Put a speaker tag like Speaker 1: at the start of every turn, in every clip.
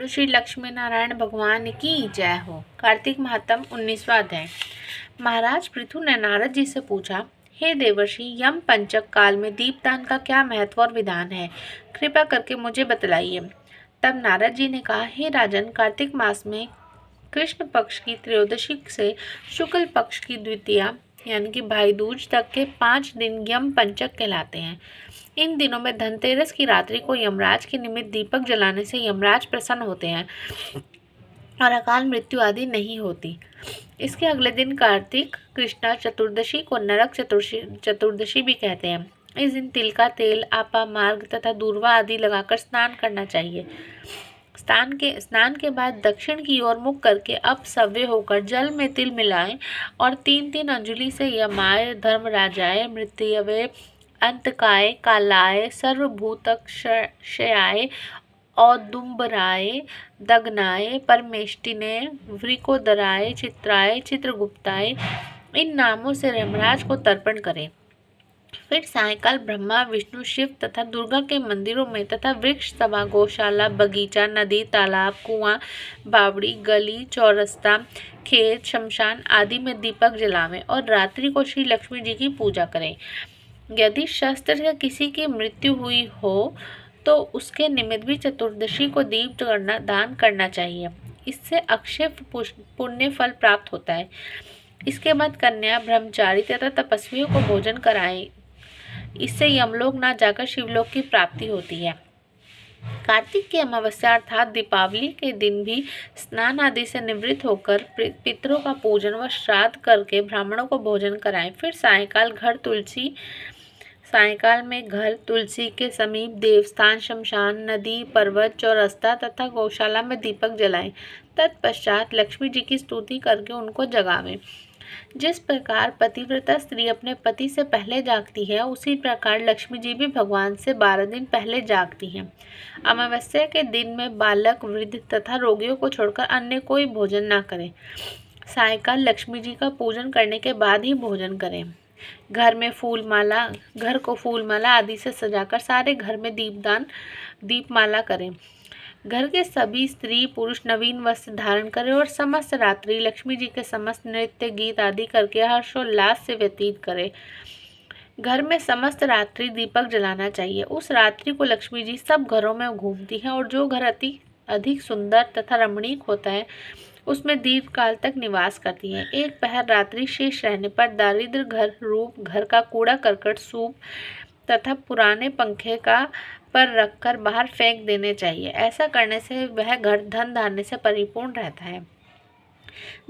Speaker 1: बोलो श्री लक्ष्मी नारायण भगवान की जय हो। कार्तिक महात्म 19वां अध्याय। महाराज पृथु ने नारद जी से पूछा, हे देवर्षि, यम पंचक काल में दीपदान का क्या महत्व और विधान है? कृपा करके मुझे बतलाइए। तब नारद जी ने कहा, हे राजन, कार्तिक मास में कृष्ण पक्ष की त्रयोदशी से शुक्ल पक्ष की द्वितीया यानी कि भाई दूज तक के 5 दिन यम पंचक कहलाते हैं। इन दिनों में धनतेरस की रात्रि को यमराज के निमित्त दीपक जलाने से यमराज प्रसन्न होते हैं और अकाल मृत्यु आदि नहीं होती। इसके अगले दिन कार्तिक कृष्णा चतुर्दशी को नरक चतुर्दशी भी कहते हैं। इस दिन तिल का तेल, आपा, मार्ग तथा दूर्वा आदि लगाकर स्नान करना चाहिए। स्नान के बाद दक्षिण की ओर मुख करके अपसव्य होकर जल में तिल मिलाएं और 3-3 अंजलि से यमाय, धर्मराजाय, मृत्युवे, अंतकाय, कालाय, सर्वभूतक्षयाय, औदुंबराय, दग्नाय, परमेष्टिने, वृकोदराय, चित्राय, चित्रगुप्ताय इन नामों से यमराज को तर्पण करें। फिर सायंकाल ब्रह्मा, विष्णु, शिव तथा दुर्गा के मंदिरों में तथा वृक्ष, सभा, गौशाला, बगीचा, नदी, तालाब, कुआं, बावड़ी, गली, चौरस्ता, खेत, शमशान आदि में दीपक जलावें और रात्रि को श्री लक्ष्मी जी की पूजा करें। यदि शस्त्र से किसी की मृत्यु हुई हो तो उसके निमित्त भी चतुर्दशी को दीप दान करना चाहिए। इससे अक्षय पुण्य फल प्राप्त होता है। इसके बाद कन्या, ब्रह्मचारी तथा तपस्वियों को भोजन कराएं। इससे यमलोक ना जाकर शिवलोक की प्राप्ति होती है। कार्तिक की अमावस्या अर्थात दीपावली के दिन भी स्नान आदि से निवृत्त होकर पितरों का पूजन व श्राद्ध करके ब्राह्मणों को भोजन कराएं। फिर सायंकाल में घर, तुलसी के समीप देवस्थान, शमशान, नदी, पर्वत, चौरस्ता तथा गौशाला में दीपक जलाएं। तत्पश्चात लक्ष्मी जी की स्तुति करके उनको जगावें। जिस प्रकार पतिव्रता स्त्री अपने पति से पहले जागती है, उसी प्रकार लक्ष्मी जी भी भगवान से 12 दिन पहले जागती हैं। अमावस्या के दिन में बालक, वृद्ध तथा रोगियों को छोड़कर अन्य कोई भोजन न करें। सायंकाल लक्ष्मी जी का पूजन करने के बाद ही भोजन करें। घर को फूलमाला आदि से सजाकर सारे घर में दीपमाला करें। घर के सभी स्त्री पुरुष नवीन वस्त्र धारण करें और समस्त रात्रि लक्ष्मी जी के समस्त नृत्य, गीत आदि करके हर्षोल्लास से व्यतीत करें। घर में समस्त रात्रि दीपक जलाना चाहिए। उस रात्रि को लक्ष्मी जी सब घरों में घूमती हैं और जो घर अधिक सुंदर तथा रमणीक होता है उसमें दीर्घ काल तक निवास करती हैं। एक पहर रात्रि शेष रहने पर दारिद्र घर का कूड़ा करकट, सूप तथा पुराने पंखे पर रखकर बाहर फेंक देने चाहिए। ऐसा करने से वह घर धन धान्य से परिपूर्ण रहता है।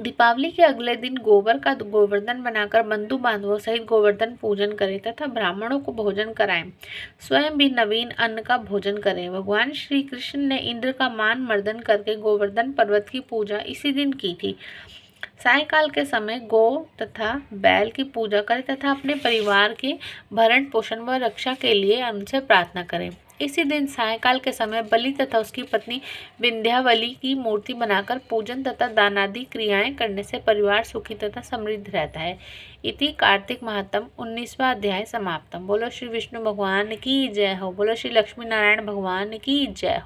Speaker 1: दीपावली के अगले दिन गोबर का गोवर्धन बनाकर बंधु बांधवों सहित गोवर्धन पूजन करें तथा ब्राह्मणों को भोजन कराएं। स्वयं भी नवीन अन्न का भोजन करें। भगवान श्री कृष्ण ने इंद्र का मान मर्दन करके गोवर्धन पर्वत की पूजा इसी दिन की थी। सायंकाल के समय गौ तथा बैल की पूजा करें तथा अपने परिवार के भरण पोषण व रक्षा के लिए उनसे प्रार्थना करें। इसी दिन सायंकाल के समय बलि तथा उसकी पत्नी विंध्यावली की मूर्ति बनाकर पूजन तथा दानादि क्रियाएं करने से परिवार सुखी तथा समृद्ध रहता है। इति कार्तिक महात्म 19वां अध्याय समाप्तम। बोलो श्री विष्णु भगवान की जय हो। बोलो श्री लक्ष्मी नारायण भगवान की जय हो।